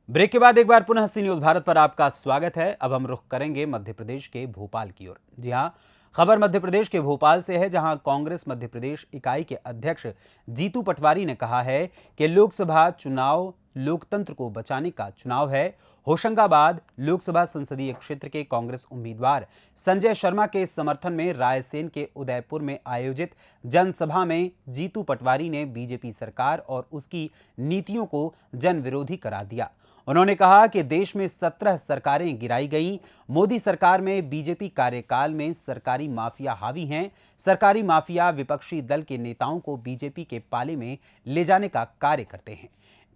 Break के बाद एक बार पुनः सी न्यूज भारत पर आपका स्वागत है। अब हम रुख करेंगे मध्य प्रदेश के भोपाल की ओर। जी हां, खबर मध्य प्रदेश के भोपाल से है, जहां कांग्रेस मध्य प्रदेश इकाई के अध्यक्ष जीतू पटवारी ने कहा है कि लोकसभा चुनाव लोकतंत्र को बचाने का चुनाव है। होशंगाबाद लोकसभा संसदीय क्षेत्र के कांग्रेस उम्मीदवार संजय शर्मा के समर्थन में रायसेन के उदयपुर में आयोजित जनसभा में जीतू पटवारी ने बीजेपी सरकार और उसकी नीतियों को जन विरोधी करार दिया। उन्होंने कहा कि देश में 17 सरकारें गिराई गईं। मोदी सरकार में बीजेपी कार्यकाल में सरकारी माफिया हावी हैं। सरकारी माफिया विपक्षी दल के नेताओं को बीजेपी के पाले में ले जाने का कार्य करते हैं।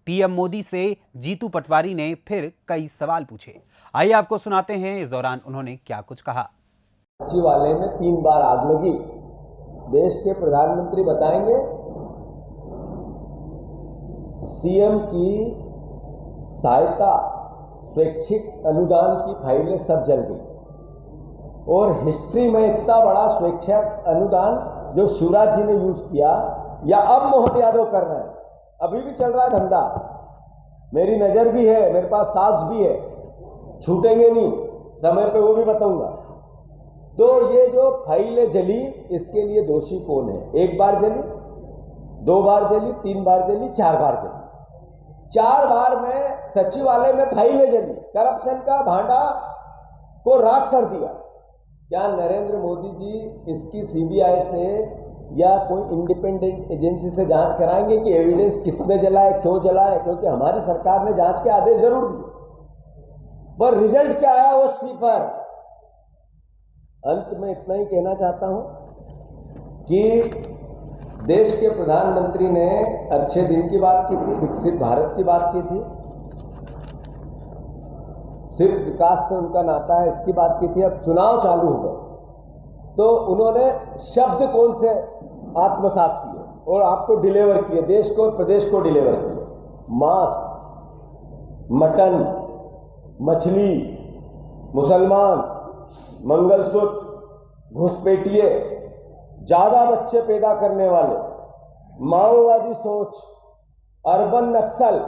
पीएम मोदी से जीतू पटवारी ने फिर कई सवाल पूछे। आइए आपको सुनाते हैं इस दौरान उन्होंने क्या कुछ कहा। वाले में 3 बार आग लगी। देश के प्रधानमंत्री बताएंगे सीएम की सहायता स्वैच्छिक अनुदान की फाइलें सब जल गई और हिस्ट्री में इतना बड़ा स्वैच्छिक अनुदान जो शिवराज जी ने यूज किया या अब मोहन यादव कर रहे हैं, अभी भी चल रहा है धंधा। मेरी नजर भी है, मेरे पास साक्ष भी है, छूटेंगे नहीं, समय पे वो भी बताऊंगा। तो ये जो फाइलें जली, इसके लिए दोषी कौन है? 1 बार जली, 2 बार जली, 3 बार जली, 4 बार जली। 4 बार में सचिवालय में फाइलें जली, करप्शन का भांडा को राख कर दिया। क्या नरेंद्र मोदी जी इसकी सीबीआई से या कोई इंडिपेंडेंट एजेंसी से जांच कराएंगे कि एविडेंस किसने जलाए, क्यों जलाए? क्योंकि हमारी सरकार ने जांच के आदेश जरूर दिए, पर रिजल्ट क्या आया वो 0। अंत में इतना ही कहना चाहता हूं कि देश के प्रधानमंत्री ने अच्छे दिन की बात की थी, विकसित भारत की बात की थी, सिर्फ विकास से उनका नाता है इसकी बात की थी। अब चुनाव चालू हो गए तो उन्होंने शब्द कौन से आत्मसात किए और आपको डिलीवर किए, देश को और प्रदेश को डिलीवर किए। मांस, मटन, मछली, मुसलमान, मंगलसूत्र, घुसपैठिए, ज्यादा बच्चे पैदा करने वाले, माओवादी सोच, अर्बन नक्सल,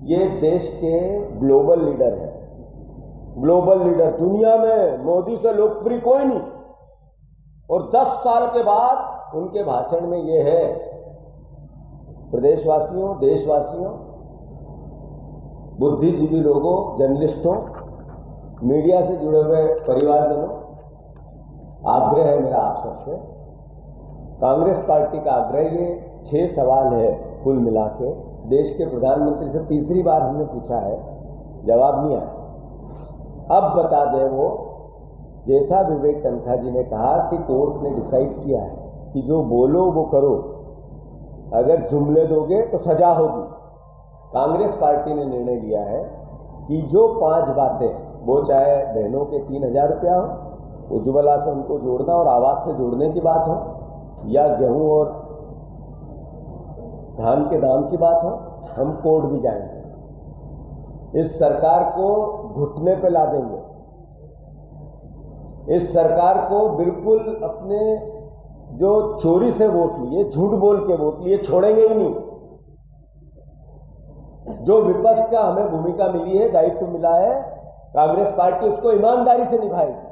ये देश के ग्लोबल लीडर हैं। ग्लोबल लीडर दुनिया में मोदी से लोकप्रिय कोई नहीं। और 10 साल के बाद उनके भाषण में ये है, प्रदेशवासियों, देशवासियों, बुद्धिजीवी लोगों, जर्नलिस्टों, मीडिया से जुड़े हुए परिवारजनों, आग्रह है मेरा आप सबसे, कांग्रेस पार्टी का आग्रह, ये 6 सवाल है कुल मिला के। देश के प्रधानमंत्री से तीसरी बार हमने पूछा है, जवाब नहीं आया। अब बता दें वो, जैसा विवेक तनखा जी ने कहा कि कोर्ट ने डिसाइड किया है कि जो बोलो वो करो, अगर जुमले दोगे तो सजा होगी। कांग्रेस पार्टी ने निर्णय लिया है कि जो 5 बातें, वो चाहे बहनों के 3000 रुपया हो, उज्ज्वला से उनको जोड़ना और आवास से जोड़ने की बात हो, या गेहूं और धान के दाम की बात हो, हम कोर्ट भी जाएंगे। इस सरकार को घुटने पे ला देंगे। इस सरकार को बिल्कुल अपने जो चोरी से वोट लिए, झूठ बोल के वोट लिए, छोड़ेंगे ही नहीं। जो विपक्ष का हमें भूमिका मिली है, दायित्व मिला है, कांग्रेस पार्टी उसको ईमानदारी से निभाएगी।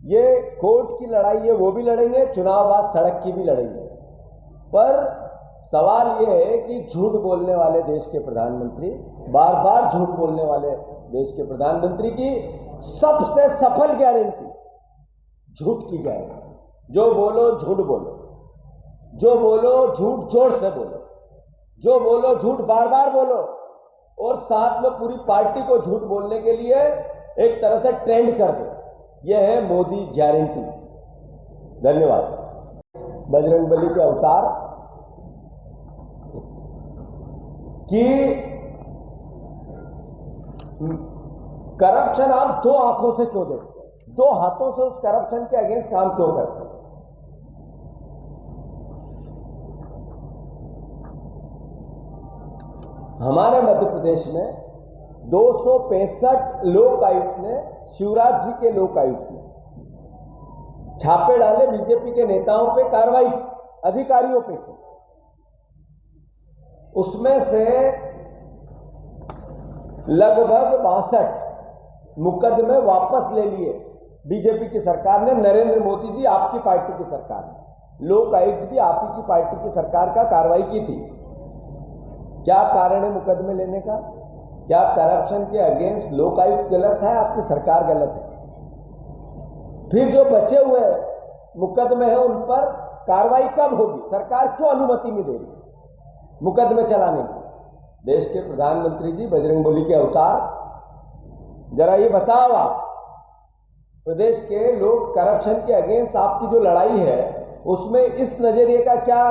ये कोर्ट की लड़ाई है, वो भी लड़ेंगे, चुनाव बाद सड़क की भी लड़ेंगे। पर सवाल ये है कि झूठ बोलने वाले देश के प्रधानमंत्री, बार बार झूठ बोलने वाले देश के प्रधानमंत्री की सबसे सफल गारंटी झूठ की गारंटी। जो बोलो झूठ बोलो, जो बोलो झूठ जोर से बोलो, जो बोलो झूठ बार बार बोलो, और साथ में पूरी पार्टी को झूठ बोलने के लिए एक तरह से ट्रेंड कर दो। यह है मोदी गारंटी। धन्यवाद। बजरंगबली के अवतार कि करप्शन आप 2 आंखों से क्यों देखते हैं? 2 हाथों से उस करप्शन के अगेंस्ट काम क्यों करते हैं? हमारे मध्य प्रदेश में 265 लोक आयुक्त ने, शिवराज जी के लोक आयुक्त ने छापे डाले, बीजेपी के नेताओं पे कार्रवाई, अधिकारियों पे की। उसमें से लगभग 62 मुकदमे वापस ले लिए बीजेपी की सरकार ने, नरेंद्र मोदी जी आपकी पार्टी की सरकार ने। लोक आयुक्त भी आप ही की पार्टी की सरकार का कार्रवाई की थी। क्या कारण है मुकदमे लेने का? क्या करप्शन के अगेंस्ट लोक आयुक्त गलत है, आपकी सरकार गलत है? फिर जो बचे हुए मुकदमे हैं उन पर कार्रवाई कब होगी? सरकार क्यों अनुमति नहीं दे रही मुकदमे चलाने की? देश के प्रधानमंत्री जी, बजरंगबली के अवतार, जरा ये बताओ आप, प्रदेश के लोग करप्शन के अगेंस्ट आपकी जो लड़ाई है उसमें इस नजरिए का क्या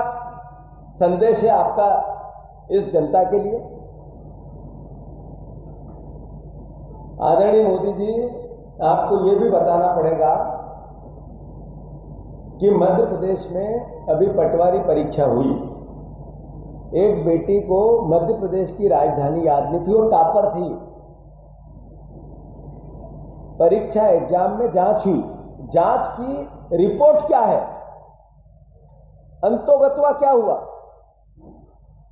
संदेश है आपका इस जनता के लिए? आदरणीय मोदी जी, आपको ये भी बताना पड़ेगा कि मध्य प्रदेश में अभी पटवारी परीक्षा हुई। एक बेटी को मध्य प्रदेश की राजधानी याद नहीं थी, वो टॉपर थी। परीक्षा एग्जाम में जांच हुई, जांच की रिपोर्ट क्या है, अंतोगत्वा क्या हुआ,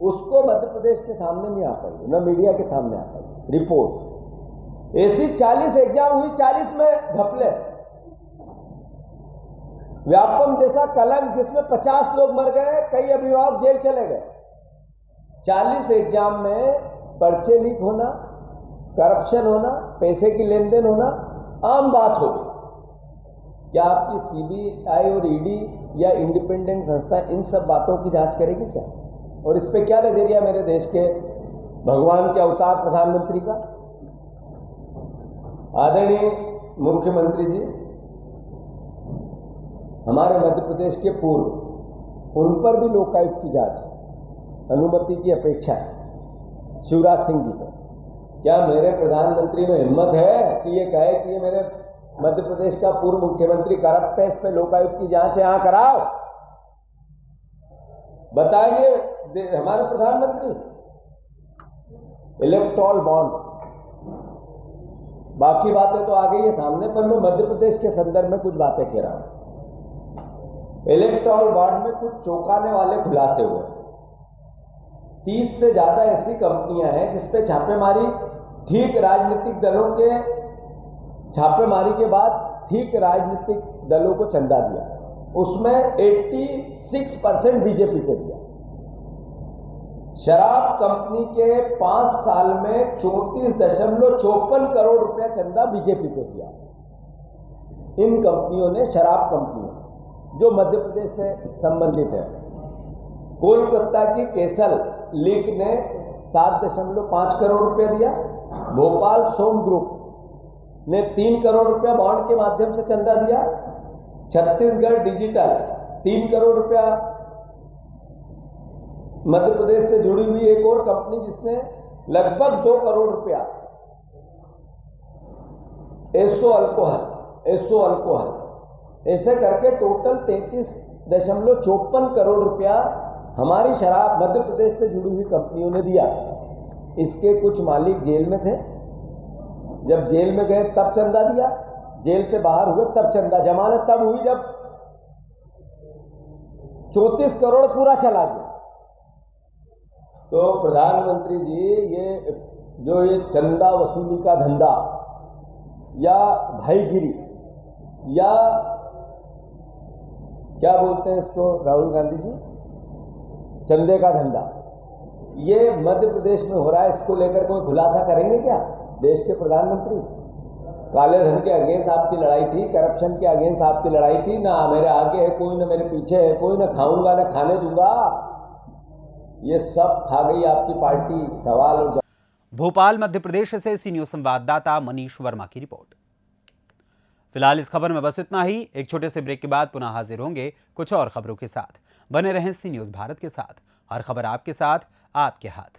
उसको मध्य प्रदेश के सामने नहीं आ पाई, न मीडिया के सामने आ पाई रिपोर्ट। ऐसी 40 एग्जाम हुई, 40 में घपले। व्यापम जैसा कलंक जिसमें 50 लोग मर गए, कई अभिभावक जेल चले गए। 40 एग्जाम में पर्चे लीक होना, करप्शन होना, पैसे की लेन देन होना आम बात हो गई। क्या आपकी सीबीआई और ईडी या इंडिपेंडेंट संस्था इन सब बातों की जांच करेगी क्या? और इस पे क्या नजरिया मेरे देश के भगवान के अवतार प्रधानमंत्री का? आदरणीय मुख्यमंत्री जी, हमारे मध्य प्रदेश के पूर्व, उन पर भी लोकायुक्त की जांच अनुमति की अपेक्षा है। शिवराज सिंह जी पर क्या मेरे प्रधानमंत्री में हिम्मत है कि ये कहे कि ये मेरे मध्य प्रदेश का पूर्व मुख्यमंत्री करप्ट है, इस पर लोकायुक्त की जांच यहां कराओ? बताएंगे हमारे प्रधानमंत्री? इलेक्टोरल बॉन्ड, बाकी बातें तो आ गई है सामने, पर मैं मध्य प्रदेश के संदर्भ में कुछ बातें कह रहा हूं। इलेक्टोरल बॉन्ड में कुछ चौंकाने वाले खुलासे हुए। 30 से ज्यादा ऐसी कंपनियां हैं जिसपे छापेमारी, ठीक राजनीतिक दलों के छापेमारी के बाद ठीक राजनीतिक दलों को चंदा दिया, उसमें 86% बीजेपी को दिया। शराब कंपनी के 5 साल में 34.54 करोड़ रुपया चंदा बीजेपी को दिया। इन कंपनियों ने, शराब कंपनियों जो मध्य प्रदेश से संबंधित है, कोलकाता की केसल लीक ने 7.5 करोड़ रुपया दिया। भोपाल सोम ग्रुप ने 3 करोड़ रुपया बॉन्ड के माध्यम से चंदा दिया। छत्तीसगढ़ डिजिटल 3 करोड़ रुपया। मध्य प्रदेश से जुड़ी हुई एक और कंपनी जिसने लगभग 2 करोड़ रुपया, एसो अल्कोहल, ऐसे करके टोटल 33.54 करोड़ रुपया हमारी शराब मध्य प्रदेश से जुड़ी हुई कंपनियों ने दिया। इसके कुछ मालिक जेल में थे, जब जेल में गए तब चंदा दिया, जेल से बाहर हुए तब चंदा, जमानत तब हुई जब 34 करोड़ पूरा चला गया। तो प्रधानमंत्री जी, ये चंदा वसूली का धंधा या भाईगिरी या क्या बोलते हैं इसको राहुल गांधी जी, चंदे का धंधा, ये मध्य प्रदेश में हो रहा है। इसको लेकर कोई खुलासा करेंगे क्या देश के प्रधानमंत्री? काले धन के अगेंस्ट आपकी लड़ाई थी, करप्शन के अगेंस्ट आपकी लड़ाई थी। ना मेरे आगे है कोई, ना मेरे पीछे है कोई, ना खाऊंगा ना खाने दूंगा, ये सब खा गई आपकी पार्टी। सवाल और भोपाल मध्य प्रदेश से सी न्यूज संवाददाता मनीष वर्मा की रिपोर्ट। फिलहाल इस खबर में बस इतना ही। एक छोटे से ब्रेक के बाद पुनः हाजिर होंगे कुछ और खबरों के साथ। बने रहें सी न्यूज भारत के साथ। हर खबर आपके साथ, आपके हाथ।